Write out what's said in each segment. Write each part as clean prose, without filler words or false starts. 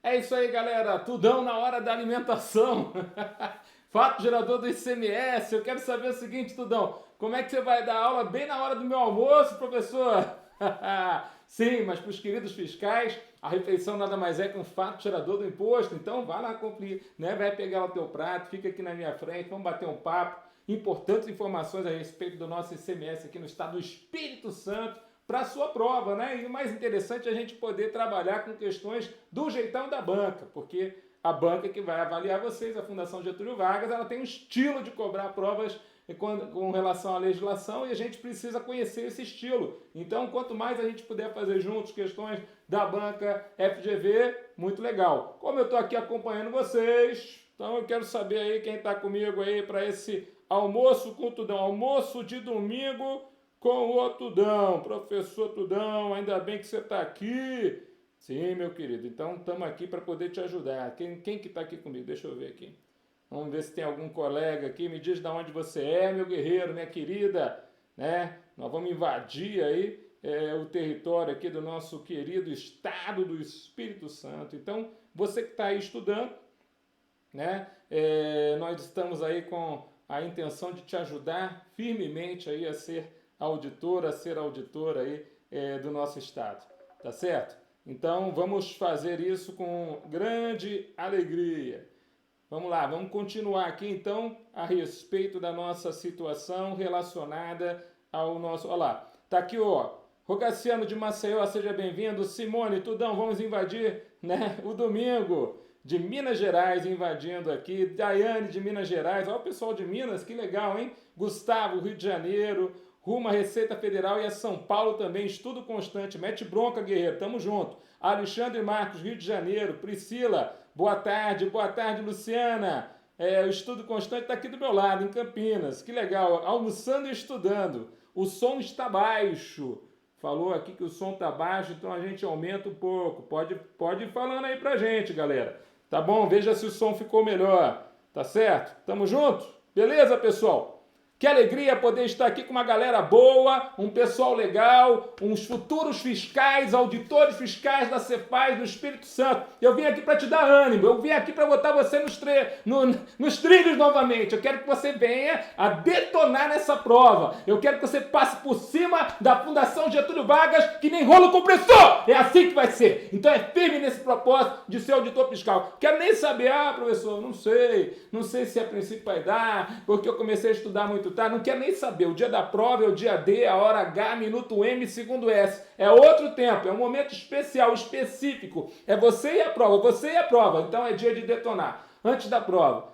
É isso aí, galera. Tudão na hora da alimentação. Fato gerador do ICMS. Eu quero saber o seguinte, Tudão. Como é que você vai dar aula bem na hora do meu almoço, professor? Sim, mas para os queridos fiscais, a refeição nada mais é que um fato gerador do imposto. Então, vai lá cumprir, né? Vai pegar o teu prato, fica aqui na minha frente, vamos bater um papo. Importantes informações a respeito do nosso ICMS aqui no estado do Espírito Santo para a sua prova, né? E o mais interessante é a gente poder trabalhar com questões do jeitão da banca, porque a banca que vai avaliar vocês, a Fundação Getúlio Vargas, ela tem um estilo de cobrar provas com relação à legislação e a gente precisa conhecer esse estilo. Então, quanto mais a gente puder fazer juntos questões da banca FGV, muito legal. Como eu estou aqui acompanhando vocês, então eu quero saber aí quem está comigo aí para esse almoço com o Tudão, almoço de domingo com o Tudão. Professor Tudão, ainda bem que você está aqui. Sim, meu querido, então estamos aqui para poder te ajudar. Quem que está aqui comigo? Deixa eu ver aqui. Vamos ver se tem algum colega aqui. Me diz de onde você é, meu guerreiro, minha querida. Né? Nós vamos invadir aí o território aqui do nosso querido estado do Espírito Santo. Então, você que está aí estudando, né? Nós estamos aí com a intenção de te ajudar firmemente aí a ser auditor aí do nosso estado. Tá certo? Então, vamos fazer isso com grande alegria. Vamos lá, vamos continuar aqui então a respeito da nossa situação relacionada ao nosso... Olha lá, tá aqui ó, Rogaciano de Maceió, seja bem-vindo. Simone, Tudão, vamos invadir, né, o domingo de Minas Gerais invadindo aqui. Daiane de Minas Gerais, olha o pessoal de Minas, que legal, hein? Gustavo, Rio de Janeiro, rumo à Receita Federal e a São Paulo também, estudo constante. Mete bronca, guerreiro, tamo junto. Alexandre Marcos, Rio de Janeiro. Priscila, boa tarde, Luciana. O estudo constante está aqui do meu lado, em Campinas. Que legal, almoçando e estudando. O som está baixo. Falou aqui que o som está baixo, então a gente aumenta um pouco. Pode ir falando aí pra gente, galera. Tá bom? Veja se o som ficou melhor. Tá certo? Tamo junto? Beleza, pessoal? Que alegria poder estar aqui com uma galera boa, um pessoal legal, uns futuros fiscais, auditores fiscais da Cefaz do Espírito Santo. Eu vim aqui para te dar ânimo, eu vim aqui para botar você nos trilhos novamente. Eu quero que você venha a detonar nessa prova. Eu quero que você passe por cima da Fundação Getúlio Vargas, que nem rolo compressor. É assim que vai ser. Então é firme nesse propósito de ser auditor fiscal. Quero nem saber, professor, não sei se a princípio vai dar, porque eu comecei a estudar muito. Tá? Não quer nem saber, o dia da prova é o dia D, a hora H, minuto M, segundo S. É outro tempo, é um momento especial, específico. É você e a prova, então é dia de detonar. Antes da prova,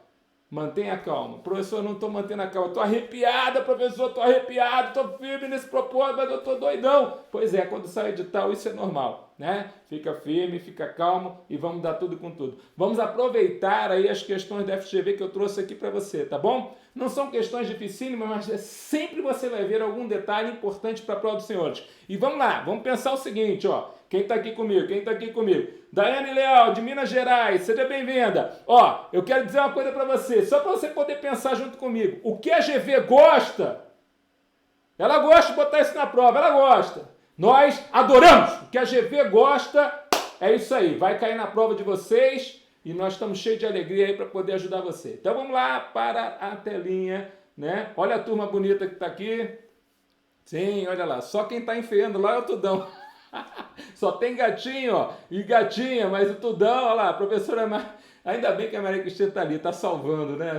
mantenha calma. Professor, eu não estou mantendo a calma. Estou arrepiada, professor, estou arrepiado, estou firme nesse propósito, mas eu estou doidão. Pois é, quando sai edital, isso é normal, né? Fica firme, fica calmo e vamos dar tudo com tudo. Vamos aproveitar aí as questões da FGV que eu trouxe aqui para você, tá bom? Não são questões dificílimas, mas sempre você vai ver algum detalhe importante para a prova dos senhores. E vamos lá, vamos pensar o seguinte, ó. Quem está aqui comigo? Daiane Leal, de Minas Gerais, seja bem-vinda. Ó, eu quero dizer uma coisa para você, só para você poder pensar junto comigo. O que a GV gosta, ela gosta de botar isso na prova, ela gosta. Nós adoramos. O que a GV gosta, é isso aí. Vai cair na prova de vocês e nós estamos cheios de alegria aí para poder ajudar você. Então vamos lá para a telinha, né? Olha a turma bonita que está aqui. Sim, olha lá. Só quem está enfeiando lá é o Tudão. Só tem gatinho, ó, e gatinha, mas o Tudão, olha lá, a professora ainda bem que a Maria Cristina está ali, está salvando, né?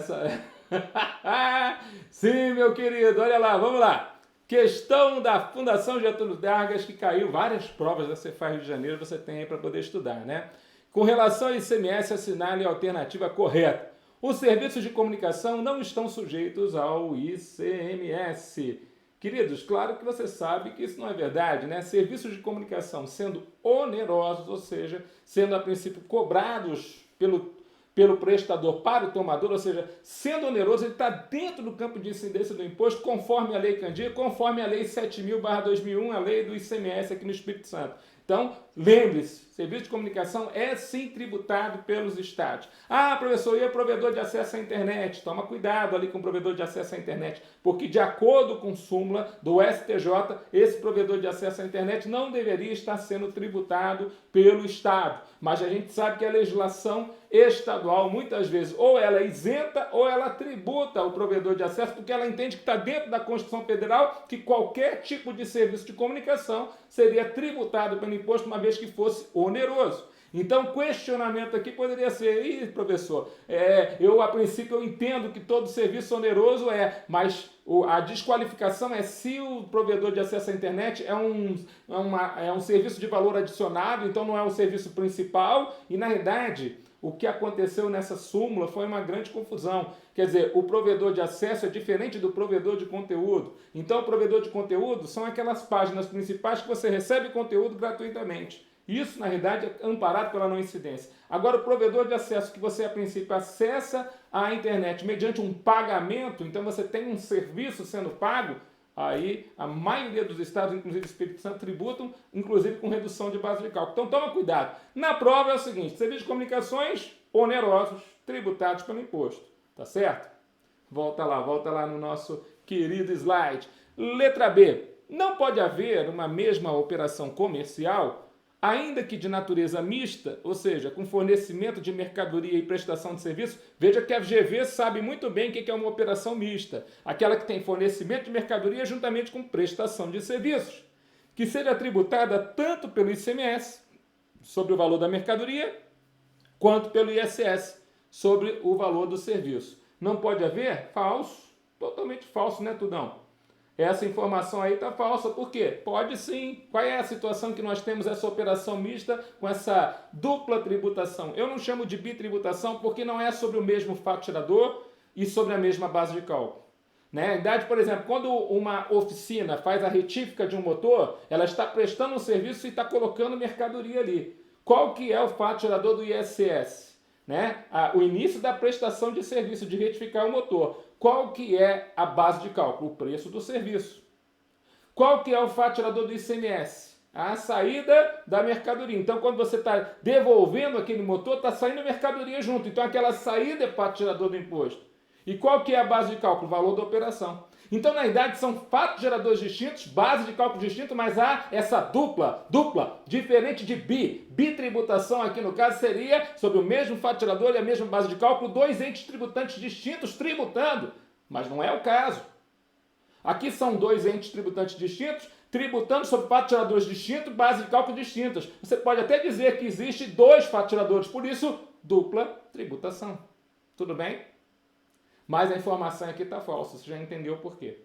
Sim, meu querido, olha lá, vamos lá. Questão da Fundação Getúlio Vargas, que caiu várias provas da Cefaz Rio de Janeiro, você tem aí para poder estudar, né? Com relação ao ICMS, assinale a alternativa correta. Os serviços de comunicação não estão sujeitos ao ICMS. Queridos, claro que você sabe que isso não é verdade, né? Serviços de comunicação sendo onerosos, ou seja, sendo a princípio cobrados pelo prestador para o tomador, ou seja, sendo oneroso, ele está dentro do campo de incidência do imposto, conforme a Lei Candir, conforme a Lei 7.000/2001, a lei do ICMS aqui no Espírito Santo. Então, lembre-se, serviço de comunicação é sim tributado pelos estados. Ah, professor, e o provedor de acesso à internet? Toma cuidado ali com o provedor de acesso à internet, porque de acordo com súmula do STJ, esse provedor de acesso à internet não deveria estar sendo tributado pelo estado. Mas a gente sabe que a legislação estadual, muitas vezes, ou ela é isenta ou ela tributa o provedor de acesso, porque ela entende que está dentro da Constituição Federal que qualquer tipo de serviço de comunicação seria tributado pelo imposto, uma vez que fosse oneroso. Então, o questionamento aqui poderia ser, professor, a princípio eu entendo que todo serviço oneroso mas a desqualificação é se o provedor de acesso à internet é um serviço de valor adicionado, então não é o serviço principal, e na verdade o que aconteceu nessa súmula foi uma grande confusão. Quer dizer, o provedor de acesso é diferente do provedor de conteúdo. Então, o provedor de conteúdo são aquelas páginas principais que você recebe conteúdo gratuitamente. Isso, na realidade, é amparado pela não incidência. Agora, o provedor de acesso que você, a princípio, acessa a internet mediante um pagamento, então você tem um serviço sendo pago, aí a maioria dos estados, inclusive o Espírito Santo, tributam, inclusive com redução de base de cálculo. Então toma cuidado. Na prova é o seguinte, serviços de comunicações onerosos, tributados pelo imposto. Tá certo? Volta lá no nosso querido slide. Letra B. Não pode haver uma mesma operação comercial, ainda que de natureza mista, ou seja, com fornecimento de mercadoria e prestação de serviço. Veja que a FGV sabe muito bem o que é uma operação mista, aquela que tem fornecimento de mercadoria juntamente com prestação de serviços, que seja tributada tanto pelo ICMS, sobre o valor da mercadoria, quanto pelo ISS, sobre o valor do serviço. Não pode haver? Falso, totalmente falso, né, Tudão? Essa informação aí está falsa. Por quê? Pode sim. Qual é a situação que nós temos essa operação mista com essa dupla tributação? Eu não chamo de bitributação porque não é sobre o mesmo fato gerador e sobre a mesma base de cálculo. Na verdade, por exemplo, quando uma oficina faz a retífica de um motor, ela está prestando um serviço e está colocando mercadoria ali. Qual que é o fato gerador do ISS? O início da prestação de serviço de retificar o motor. Qual que é a base de cálculo? O preço do serviço. Qual que é o fato gerador do ICMS? A saída da mercadoria. Então, quando você está devolvendo aquele motor, está saindo mercadoria junto. Então, aquela saída é fato gerador do imposto. E qual que é a base de cálculo? O valor da operação. Então, na verdade, são fatos geradores distintos, base de cálculo distinto, mas há essa dupla, diferente de bitributação aqui no caso seria sobre o mesmo fato gerador e a mesma base de cálculo, dois entes tributantes distintos tributando, mas não é o caso. Aqui são dois entes tributantes distintos, tributando sobre fatos geradores distintos, base de cálculo distintas. Você pode até dizer que existe dois fatos geradores, por isso, dupla tributação. Tudo bem? Mas a informação aqui está falsa, você já entendeu o porquê.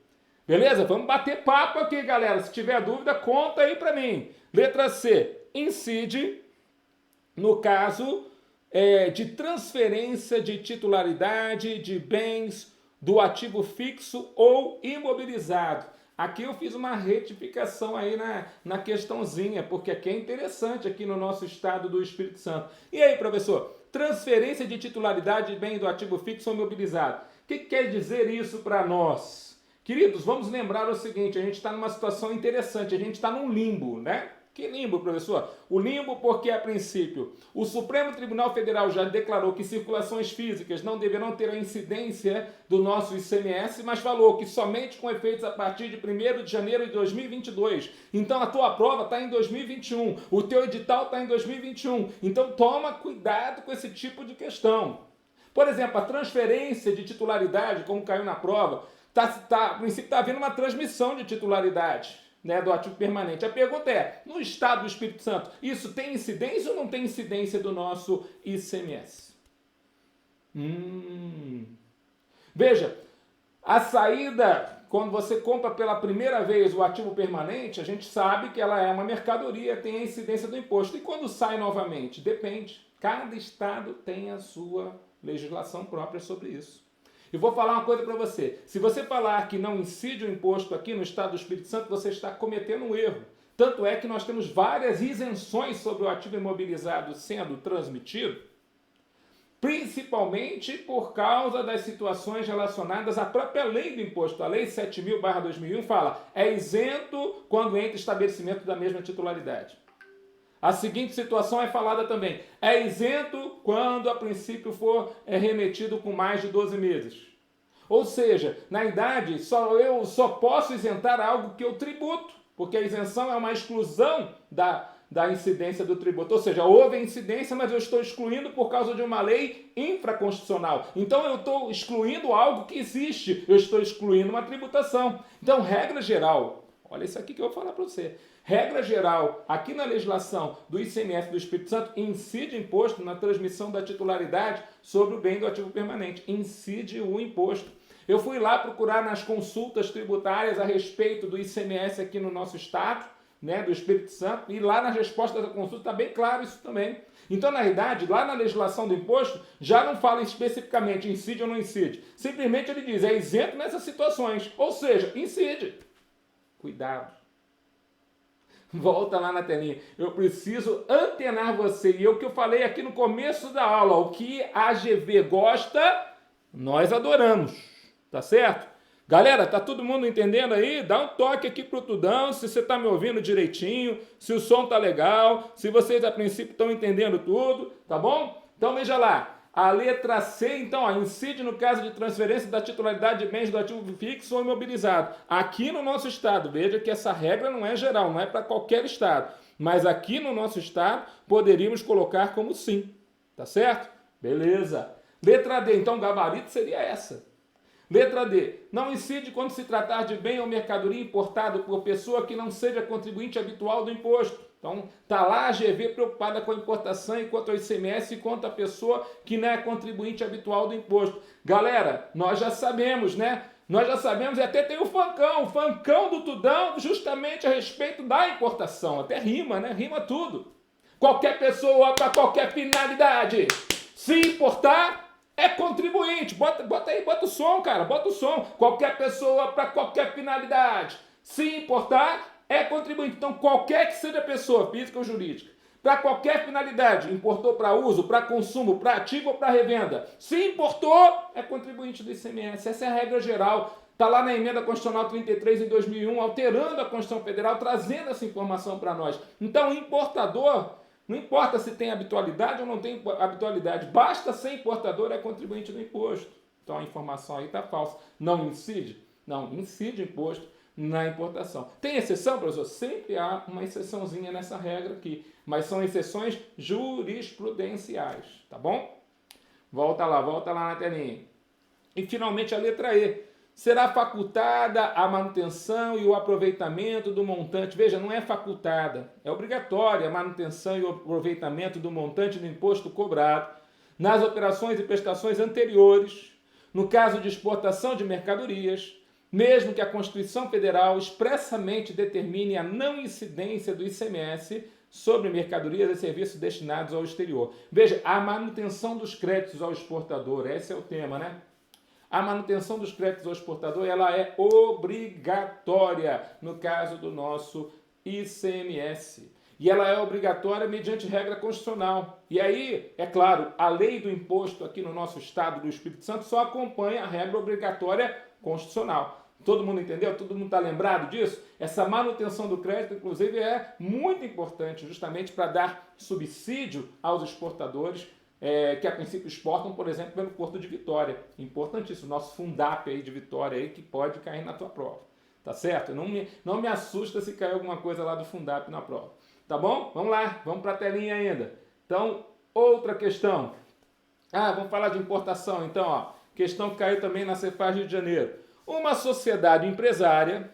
Beleza? Vamos bater papo aqui, galera. Se tiver dúvida, conta aí para mim. Letra C. Incide no caso de transferência de titularidade de bens do ativo fixo ou imobilizado. Aqui eu fiz uma retificação aí na questãozinha, porque aqui é interessante aqui no nosso estado do Espírito Santo. E aí, professor? Transferência de titularidade de bem do ativo fixo ou imobilizado. O que quer dizer isso para nós? Queridos, vamos lembrar o seguinte, a gente está numa situação interessante, a gente está num limbo, né? Que limbo, professor? O limbo porque, a princípio, o Supremo Tribunal Federal já declarou que circulações físicas não deverão ter a incidência do nosso ICMS, mas falou que somente com efeitos a partir de 1º de janeiro de 2022. Então, a tua prova está em 2021, o teu edital está em 2021. Então, toma cuidado com esse tipo de questão. Por exemplo, a transferência de titularidade, como caiu na prova, a princípio está havendo uma transmissão de titularidade, do ativo permanente. A pergunta é, no estado do Espírito Santo, isso tem incidência ou não tem incidência do nosso ICMS? Veja, a saída, quando você compra pela primeira vez o ativo permanente, a gente sabe que ela é uma mercadoria, tem a incidência do imposto. E quando sai novamente? Depende. Cada estado tem a sua legislação própria sobre isso. E vou falar uma coisa para você. Se você falar que não incide o imposto aqui no estado do Espírito Santo, você está cometendo um erro. Tanto é que nós temos várias isenções sobre o ativo imobilizado sendo transmitido, principalmente por causa das situações relacionadas à própria lei do imposto. A lei 7.000/2001 fala, é isento quando entra estabelecimento da mesma titularidade. A seguinte situação é falada também. É isento quando a princípio for remetido com mais de 12 meses. Ou seja, na idade, eu só posso isentar algo que eu tributo, porque a isenção é uma exclusão da incidência do tributo. Ou seja, houve a incidência, mas eu estou excluindo por causa de uma lei infraconstitucional. Então eu estou excluindo algo que existe, eu estou excluindo uma tributação. Então, regra geral, olha isso aqui que eu vou falar para você. Regra geral, aqui na legislação do ICMS do Espírito Santo, incide imposto na transmissão da titularidade sobre o bem do ativo permanente. Incide o imposto. Eu fui lá procurar nas consultas tributárias a respeito do ICMS aqui no nosso estado, né, do Espírito Santo, e lá nas respostas da consulta está bem claro isso também. Então, na realidade, lá na legislação do imposto, já não fala especificamente incide ou não incide. Simplesmente ele diz, é isento nessas situações. Ou seja, incide. Cuidado. Volta lá na telinha. Eu preciso antenar você. E o que eu falei aqui no começo da aula, o que a AGV gosta, nós adoramos. Tá certo? Galera, tá todo mundo entendendo aí? Dá um toque aqui pro Tudão, se você tá me ouvindo direitinho, se o som tá legal, se vocês a princípio estão entendendo tudo, tá bom? Então veja lá. A letra C, então, ó, incide no caso de transferência da titularidade de bens do ativo fixo ou imobilizado. Aqui no nosso estado, veja que essa regra não é geral, não é para qualquer estado. Mas aqui no nosso estado, poderíamos colocar como sim. Tá certo? Beleza. Letra D, então, gabarito seria essa. Letra D. Não incide quando se tratar de bem ou mercadoria importado por pessoa que não seja contribuinte habitual do imposto. Então, está lá a GV preocupada com a importação enquanto ao ICMS e quanto a pessoa que não é contribuinte habitual do imposto. Galera, nós já sabemos, né? Nós já sabemos e até tem o Fancão do Tudão, justamente a respeito da importação. Até rima, né? Rima tudo. Qualquer pessoa para qualquer finalidade. Se importar, é contribuinte. Bota aí, bota o som, cara, bota o som. Qualquer pessoa para qualquer finalidade. Se importar, é contribuinte. Então, qualquer que seja pessoa, física ou jurídica, para qualquer finalidade, importou para uso, para consumo, para ativo ou para revenda, se importou, é contribuinte do ICMS. Essa é a regra geral. Está lá na emenda constitucional 33 em 2001, alterando a Constituição Federal, trazendo essa informação para nós. Então, importador, não importa se tem habitualidade ou não tem habitualidade, basta ser importador, é contribuinte do imposto. Então, a informação aí está falsa. Não incide? Não, incide imposto na importação. Tem exceção, professor? Sempre há uma exceçãozinha nessa regra aqui, mas são exceções jurisprudenciais, tá bom? Volta lá na telinha. E finalmente a letra E. Será facultada a manutenção e o aproveitamento do montante. Veja, não é facultada, é obrigatória a manutenção e o aproveitamento do montante do imposto cobrado nas operações e prestações anteriores, no caso de exportação de mercadorias, mesmo que a Constituição Federal expressamente determine a não incidência do ICMS sobre mercadorias e serviços destinados ao exterior. Veja, a manutenção dos créditos ao exportador, esse é o tema, né? A manutenção dos créditos ao exportador, ela é obrigatória no caso do nosso ICMS. E ela é obrigatória mediante regra constitucional. E aí, é claro, a lei do imposto aqui no nosso estado do Espírito Santo só acompanha a regra obrigatória constitucional. Todo mundo entendeu? Todo mundo está lembrado disso? Essa manutenção do crédito, inclusive, é muito importante, justamente para dar subsídio aos exportadores que a princípio exportam, por exemplo, pelo Porto de Vitória. Importantíssimo, nosso Fundap aí de Vitória aí, que pode cair na tua prova. Tá certo? Não me assusta se cair alguma coisa lá do Fundap na prova. Tá bom? Vamos lá, vamos para a telinha ainda. Então, outra questão. Vamos falar de importação, então, ó. Questão que caiu também na Cefaz Rio de Janeiro. Uma sociedade empresária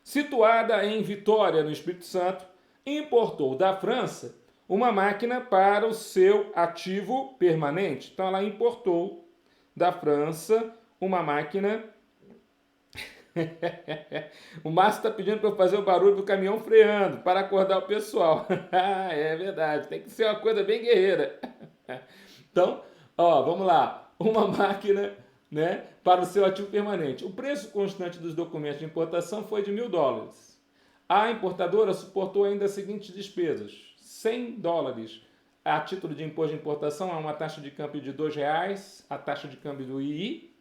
situada em Vitória, no Espírito Santo, importou da França uma máquina para o seu ativo permanente. Então, ela importou da França uma máquina... O Márcio está pedindo para eu fazer o barulho do caminhão freando, para acordar o pessoal. É verdade, tem que ser uma coisa bem guerreira. Então, ó, vamos lá. Uma máquina, né, para o seu ativo permanente. O preço constante dos documentos de importação foi de $1.000. A importadora suportou ainda as seguintes despesas. $100 a título de imposto de importação, é uma taxa de câmbio de R$2, a taxa de câmbio do II,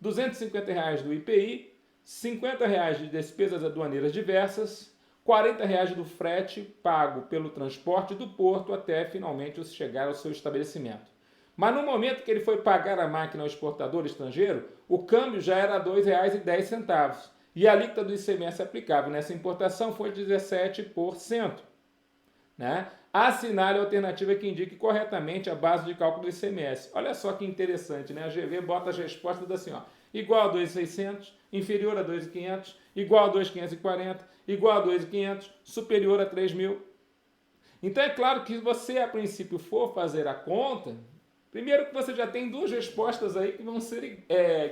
R$250 do IPI, R$50 de despesas aduaneiras diversas, R$ 40 do frete pago pelo transporte do porto até finalmente chegar ao seu estabelecimento. Mas no momento que ele foi pagar a máquina ao exportador estrangeiro, o câmbio já era R$ 2,10 e a alíquota do ICMS aplicável nessa importação foi 17%. Né? Assinale a alternativa que indique corretamente a base de cálculo do ICMS. Olha só que interessante, né? A GV bota as respostas assim, ó, igual a 2.600, inferior a 2.500, igual a 2.540, igual a 2.500, superior a 3.000. Então é claro que se você a princípio for fazer a conta, primeiro que você já tem duas respostas aí que vão ser,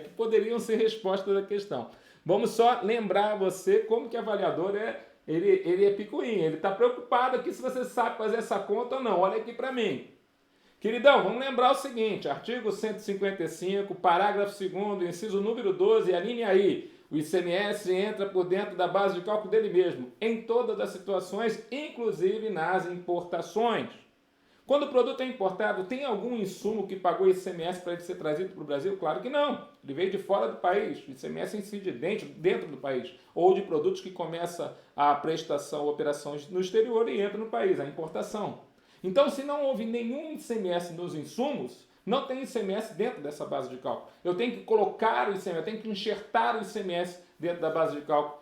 que poderiam ser respostas da questão. Vamos só lembrar você como que o avaliador ele é picuinha, ele está preocupado aqui se você sabe fazer essa conta ou não. Olha aqui para mim. Queridão, vamos lembrar o seguinte, artigo 155, parágrafo 2º, inciso número 12, alinhe aí. O ICMS entra por dentro da base de cálculo dele mesmo, em todas as situações, inclusive nas importações. Quando o produto é importado, tem algum insumo que pagou ICMS para ele ser trazido para o Brasil? Claro que não. Ele veio de fora do país. O ICMS incide dentro do país. Ou de produtos que começa a prestação, operações no exterior e entra no país, a importação. Então, se não houve nenhum ICMS nos insumos, não tem ICMS dentro dessa base de cálculo. Eu tenho que colocar o ICMS, eu tenho que enxertar o ICMS dentro da base de cálculo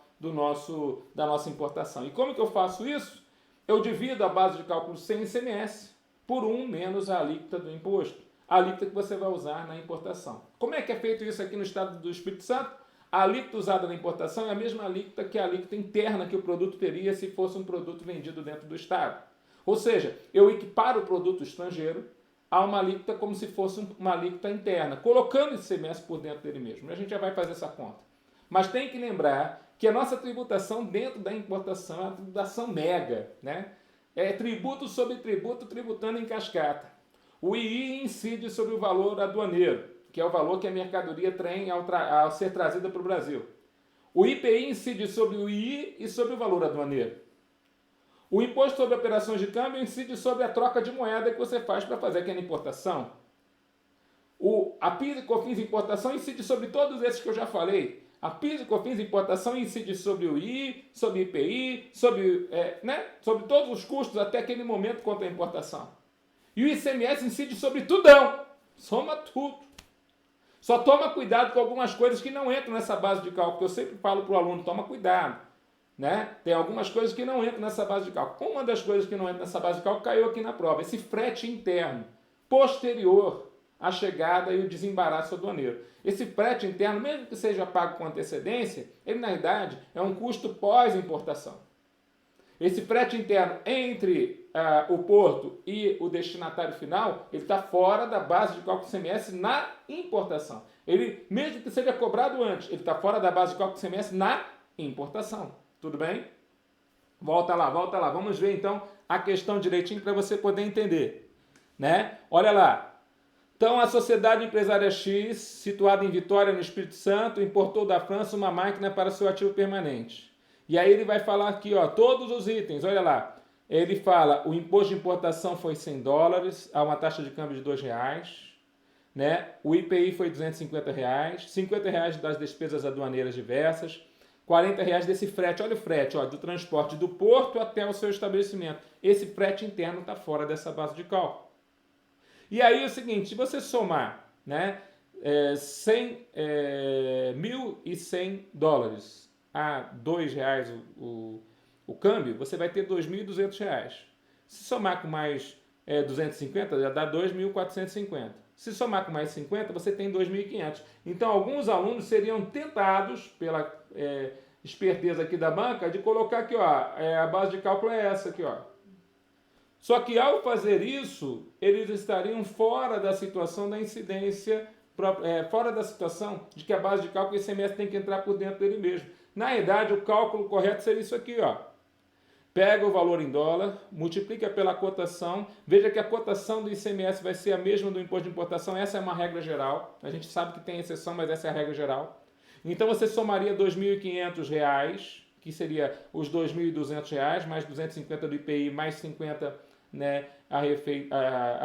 da nossa importação. E como que eu faço isso? Eu divido a base de cálculo sem ICMS por 1 menos a alíquota do imposto, a alíquota que você vai usar na importação. Como é que é feito isso aqui no estado do Espírito Santo? A alíquota usada na importação é a mesma alíquota que a alíquota interna que o produto teria se fosse um produto vendido dentro do estado. Ou seja, eu equiparo o produto estrangeiro a uma alíquota como se fosse uma alíquota interna, colocando esse ICMS por dentro dele mesmo. A gente já vai fazer essa conta. Mas tem que lembrar que a nossa tributação dentro da importação é uma tributação mega, né? É tributo sobre tributo, tributando em cascata. O II incide sobre o valor aduaneiro, que é o valor que a mercadoria tem ao ser trazida para o Brasil. O IPI incide sobre o II e sobre o valor aduaneiro. O imposto sobre operações de câmbio incide sobre a troca de moeda que você faz para fazer aquela importação. A PIS e COFINS importação incide sobre todos esses que eu já falei. A PIS e COFINS importação incide sobre o I, sobre o IPI, sobre todos os custos até aquele momento quanto à importação. E o ICMS incide sobre tudão. Soma tudo. Só toma cuidado com algumas coisas que não entram nessa base de cálculo. Eu sempre falo para o aluno, toma cuidado. Né? Tem algumas coisas que não entram nessa base de cálculo. Uma das coisas que não entra nessa base de cálculo caiu aqui na prova. Esse frete interno, posterior à chegada e o desembaraço aduaneiro. Esse frete interno, mesmo que seja pago com antecedência, ele na verdade é um custo pós-importação. Esse frete interno entre o porto e o destinatário final, ele está fora da base de cálculo ICMS na importação. Ele, mesmo que seja cobrado antes, ele está fora da base de cálculo ICMS na importação. Tudo bem? Volta lá. Vamos ver então a questão direitinho para você poder entender. Né? Olha lá. Então, a sociedade empresária X, situada em Vitória, no Espírito Santo, importou da França uma máquina para seu ativo permanente. E aí ele vai falar aqui, ó, todos os itens, olha lá. Ele fala, o imposto de importação foi $100, a uma taxa de câmbio de R$2, né? O IPI foi R$250, R$50 das despesas aduaneiras diversas, R$40 desse frete, olha o frete, ó, do transporte do porto até o seu estabelecimento. Esse frete interno está fora dessa base de cálculo. E aí é o seguinte, se você somar, né, $1.100 a R$2 o câmbio, você vai ter R$2.200. Se somar com mais 250, já dá 2.450. Se somar com mais 50, você tem 2.500. Então, alguns alunos seriam tentados, pela esperteza aqui da banca, de colocar aqui, ó, a base de cálculo é essa aqui, ó. Só que ao fazer isso, eles estariam fora da situação da incidência, fora da situação de que a base de cálculo ICMS tem que entrar por dentro dele mesmo. Na verdade, o cálculo correto seria isso aqui, ó. Pega o valor em dólar, multiplica pela cotação, veja que a cotação do ICMS vai ser a mesma do imposto de importação, essa é uma regra geral, a gente sabe que tem exceção, mas essa é a regra geral. Então você somaria R$2.500, que seria os R$2.200, mais 250 do IPI, mais 50, né, a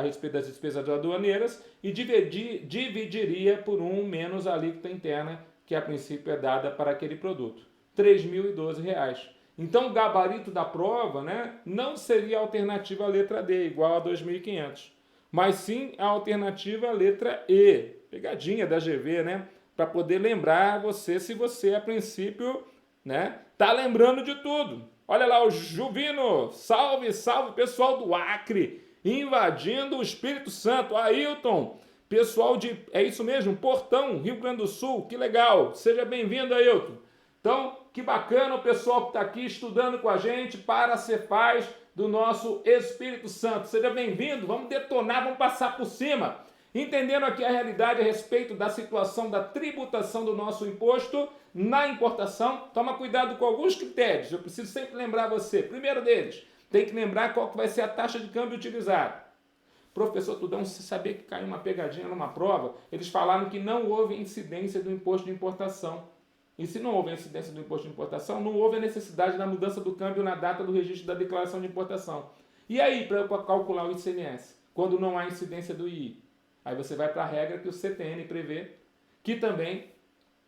respeito das despesas aduaneiras, e dividiria por 1 menos a alíquota interna, que a princípio é dada para aquele produto, R$3.012. Então, o gabarito da prova, né, não seria a alternativa a letra D, igual a 2.500, mas sim a alternativa a letra E, pegadinha da GV, né, para poder lembrar você, se você, a princípio, né, tá lembrando de tudo. Olha lá o Juvino, salve, salve, pessoal do Acre, invadindo o Espírito Santo. Ailton, pessoal de, é isso mesmo, Portão, Rio Grande do Sul, que legal, seja bem-vindo, Ailton. Então, que bacana o pessoal que está aqui estudando com a gente para ser paz do nosso Espírito Santo. Seja bem-vindo, vamos detonar, vamos passar por cima. Entendendo aqui a realidade a respeito da situação da tributação do nosso imposto na importação, toma cuidado com alguns critérios. Eu preciso sempre lembrar você. Primeiro deles, tem que lembrar qual que vai ser a taxa de câmbio utilizada. Professor Tudão, se sabia que caiu uma pegadinha numa prova, eles falaram que não houve incidência do imposto de importação. E se não houve incidência do imposto de importação, não houve a necessidade da mudança do câmbio na data do registro da declaração de importação. E aí, para calcular o ICMS, quando não há incidência do II? Aí você vai para a regra que o CTN prevê, que também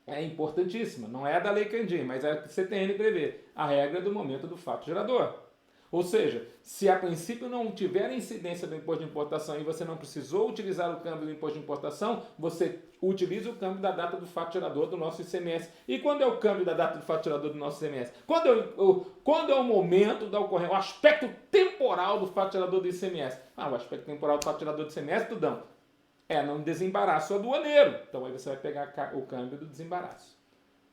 é importantíssima. Não é a da Lei Candim, mas é a que o CTN prevê. A regra do momento do fato gerador. Ou seja, se a princípio não tiver incidência do imposto de importação e você não precisou utilizar o câmbio do imposto de importação, você utiliza o câmbio da data do fato gerador do nosso ICMS. E quando é o câmbio da data do fato gerador do nosso ICMS? Quando é o momento da ocorrência, o aspecto temporal do fato gerador do ICMS? Ah, o aspecto temporal do fato gerador do ICMS, Tudão, é não desembaraço aduaneiro. Então aí você vai pegar o câmbio do desembaraço.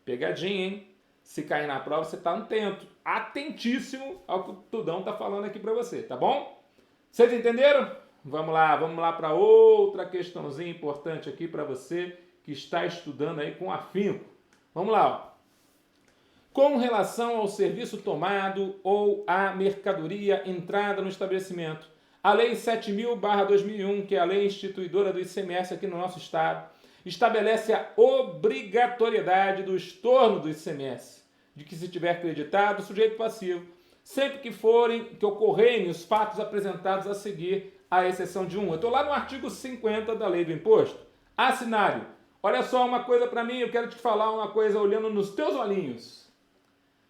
Pegadinha, hein? Se cair na prova, você está atento, atentíssimo ao que o Tudão está falando aqui para você, tá bom? Vocês entenderam? Vamos lá para outra questãozinha importante aqui para você que está estudando aí com afinco. Vamos lá, ó. Com relação ao serviço tomado ou à mercadoria entrada no estabelecimento, a Lei 7.000/2001, que é a lei instituidora do ICMS aqui no nosso estado, estabelece a obrigatoriedade do estorno do ICMS, de que se tiver creditado o sujeito passivo, sempre que ocorrerem os fatos apresentados a seguir, à exceção de um. Eu estou lá no artigo 50 da Lei do Imposto. Assinário, olha só uma coisa para mim, eu quero te falar uma coisa olhando nos teus olhinhos.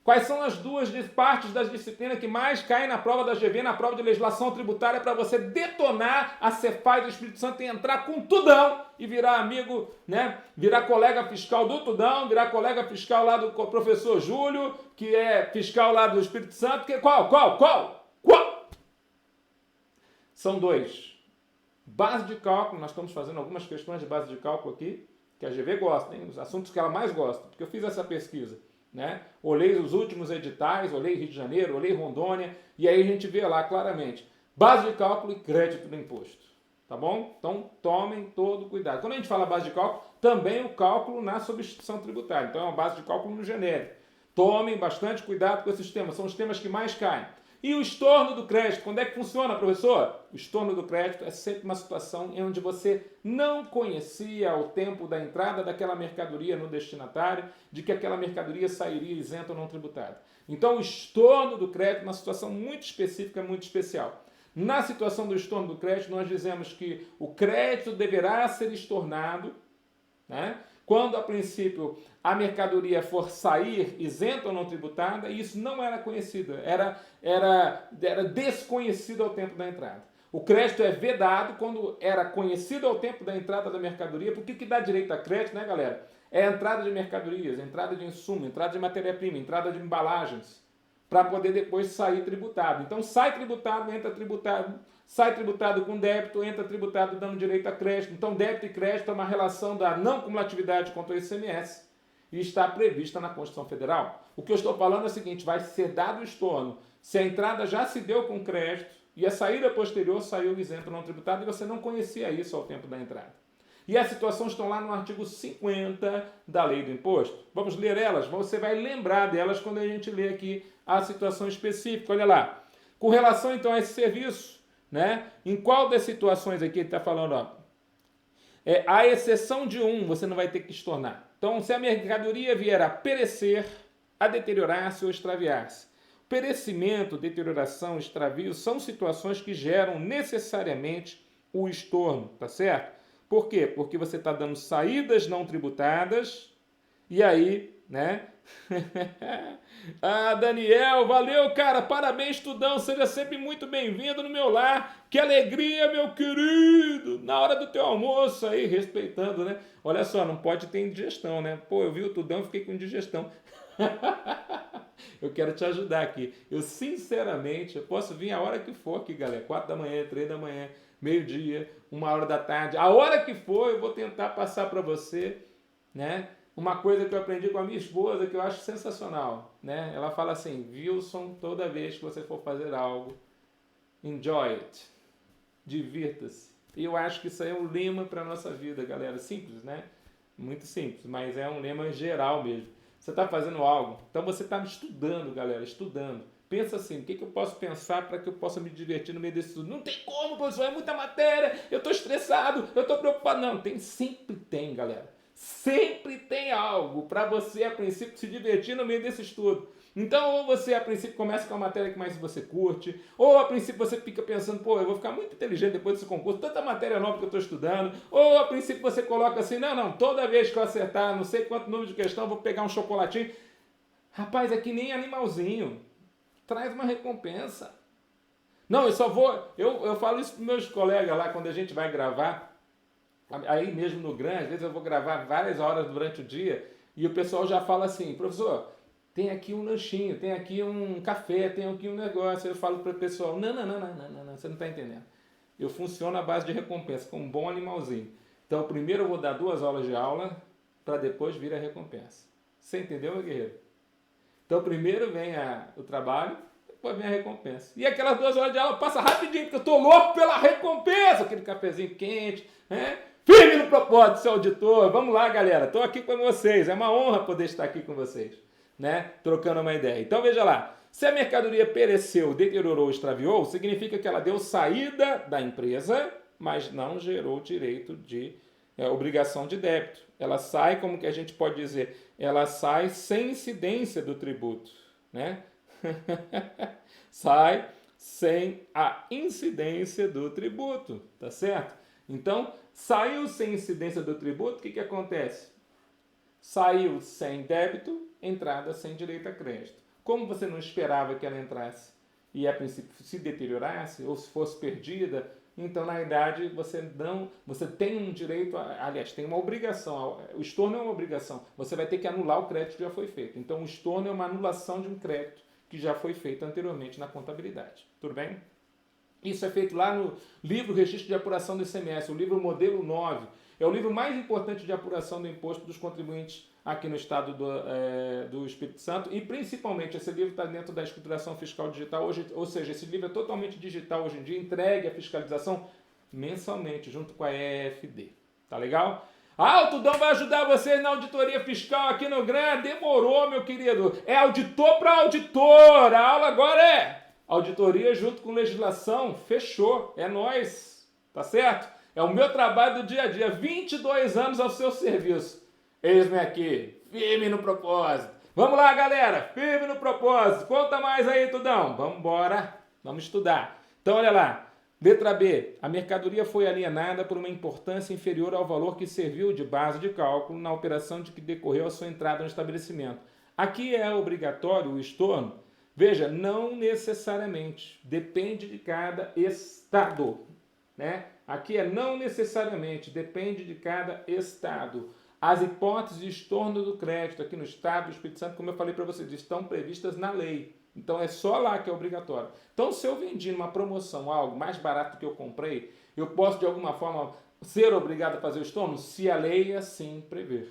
Quais são as duas partes das disciplinas que mais caem na prova da GV, na prova de legislação tributária, para você detonar a Cefaz do Espírito Santo e entrar com tudão e virar amigo, né? Virar colega fiscal do Tudão, virar colega fiscal lá do professor Júlio, que é fiscal lá do Espírito Santo. Qual? São dois. Base de cálculo, nós estamos fazendo algumas questões de base de cálculo aqui, que a GV gosta, hein? Os assuntos que ela mais gosta, porque eu fiz essa pesquisa. Né? Olhei os últimos editais, olhei Rio de Janeiro, olhei Rondônia, e aí a gente vê lá claramente base de cálculo e crédito do imposto. Tá bom? Então tomem todo cuidado. Quando a gente fala base de cálculo, também o cálculo na substituição tributária. Então é uma base de cálculo no genérico. Tomem bastante cuidado com esses temas, são os temas que mais caem. E o estorno do crédito, quando é que funciona, professor? O estorno do crédito é sempre uma situação em onde você não conhecia ao tempo da entrada daquela mercadoria no destinatário, de que aquela mercadoria sairia isenta ou não tributada. Então, o estorno do crédito é uma situação muito específica, muito especial. Na situação do estorno do crédito, nós dizemos que o crédito deverá ser estornado, né? Quando, a princípio, a mercadoria for sair isenta ou não tributada, e isso não era conhecido, era desconhecido ao tempo da entrada. O crédito é vedado quando era conhecido ao tempo da entrada da mercadoria, porque o que dá direito a crédito, né, galera? É a entrada de mercadorias, entrada de insumo, entrada de matéria-prima, entrada de embalagens, para poder depois sair tributado. Então, sai tributado, entra tributado, sai tributado com débito, entra tributado dando direito a crédito. Então, débito e crédito é uma relação da não cumulatividade contra o ICMS e está prevista na Constituição Federal. O que eu estou falando é o seguinte, vai ser dado o estorno se a entrada já se deu com crédito e a saída posterior saiu isento não tributado e você não conhecia isso ao tempo da entrada. E as situações estão lá no artigo 50 da Lei do Imposto. Vamos ler elas? Você vai lembrar delas quando a gente lê aqui a situação específica. Olha lá. Com relação, então, a esse serviço, né? Em qual das situações aqui ele está falando? Ó, a exceção de um, você não vai ter que estornar. Então, se a mercadoria vier a perecer, a deteriorar-se ou extraviar-se. Perecimento, deterioração, extravio são situações que geram necessariamente o estorno, tá certo? Por quê? Porque você está dando saídas não tributadas e aí, né? Ah, Daniel, valeu, cara, parabéns, Tudão, seja sempre muito bem-vindo no meu lar, que alegria, meu querido, na hora do teu almoço aí, respeitando, né? Olha só, não pode ter indigestão, né? Pô, eu vi o Tudão e fiquei com indigestão. Eu quero te ajudar aqui. Eu, sinceramente, eu posso vir a hora que for aqui, galera. 4 da manhã, 3 da manhã, meio-dia, 1 hora da tarde. A hora que for, eu vou tentar passar para você, né? Uma coisa que eu aprendi com a minha esposa que eu acho sensacional, né? Ela fala assim, Wilson, toda vez que você for fazer algo, enjoy it. Divirta-se. E eu acho que isso aí é um lema para a nossa vida, galera. Simples, né? Muito simples, mas é um lema geral mesmo. Você está fazendo algo, então você está estudando, galera, estudando. Pensa assim, o que eu posso pensar para que eu possa me divertir no meio desse estudo? Não tem como, professor, é muita matéria, eu estou estressado, eu estou preocupado. Não, sempre tem, galera. Sempre tem algo para você, a princípio, se divertir no meio desse estudo. Então, ou você, a princípio, começa com a matéria que mais você curte, ou, a princípio, você fica pensando, pô, eu vou ficar muito inteligente depois desse concurso, tanta matéria nova que eu estou estudando, ou, a princípio, você coloca assim, não, toda vez que eu acertar não sei quanto número de questão, eu vou pegar um chocolatinho. Rapaz, é que nem animalzinho. Traz uma recompensa. Não, eu só vou... Eu falo isso para meus colegas lá, quando a gente vai gravar, aí mesmo no GRAN, às vezes eu vou gravar várias horas durante o dia, e o pessoal já fala assim, professor, tem aqui um lanchinho, tem aqui um café, tem aqui um negócio. Eu falo para o pessoal, não, você não está entendendo. Eu funciono à base de recompensa, como um bom animalzinho. Então, primeiro eu vou dar 2 horas de aula, para depois vir a recompensa. Você entendeu, meu guerreiro? Então, primeiro vem o trabalho, depois vem a recompensa. E aquelas 2 horas de aula passa rapidinho, porque eu estou louco pela recompensa, aquele cafezinho quente, né? Firme no propósito, seu auditor. Vamos lá, galera. Estou aqui com vocês. É uma honra poder estar aqui com vocês, né? Trocando uma ideia. Então, veja lá. Se a mercadoria pereceu, deteriorou, extraviou, significa que ela deu saída da empresa, mas não gerou direito de obrigação de débito. Ela sai, como que a gente pode dizer? Ela sai sem incidência do tributo, né? Sai sem a incidência do tributo, tá certo? Então, saiu sem incidência do tributo, o que acontece? Saiu sem débito, entrada sem direito a crédito. Como você não esperava que ela entrasse e a princípio se deteriorasse ou se fosse perdida, então na verdade você tem um direito, aliás, tem uma obrigação, o estorno é uma obrigação, você vai ter que anular o crédito que já foi feito. Então o estorno é uma anulação de um crédito que já foi feito anteriormente na contabilidade. Tudo bem? Isso é feito lá no livro Registro de Apuração do ICMS, o livro Modelo 9. É o livro mais importante de apuração do imposto dos contribuintes aqui no estado do Espírito Santo, e principalmente esse livro está dentro da escrituração fiscal digital hoje, ou seja, esse livro é totalmente digital hoje em dia, entregue à fiscalização mensalmente, junto com a EFD. Tá legal? Ah, o Tudão vai ajudar vocês na auditoria fiscal aqui no GRAN. Demorou, meu querido. É auditor para auditor. A aula agora é auditoria junto com legislação. Fechou. É nóis. Tá certo? É o meu trabalho do dia a dia. 22 anos ao seu serviço. Eis-me aqui, firme no propósito. Vamos lá, galera. Firme no propósito. Conta mais aí, Tudão. Vamos embora. Vamos estudar. Então, olha lá. Letra B. A mercadoria foi alienada por uma importância inferior ao valor que serviu de base de cálculo na operação de que decorreu a sua entrada no estabelecimento. Aqui é obrigatório o estorno? Veja, não necessariamente. Depende de cada estado, né? Aqui é não necessariamente. Depende de cada estado. As hipóteses de estorno do crédito aqui no estado do Espírito Santo, como eu falei para vocês, estão previstas na lei. Então é só lá que é obrigatório. Então se eu vendi numa promoção algo mais barato do que eu comprei, eu posso de alguma forma ser obrigado a fazer o estorno? Se a lei assim prever.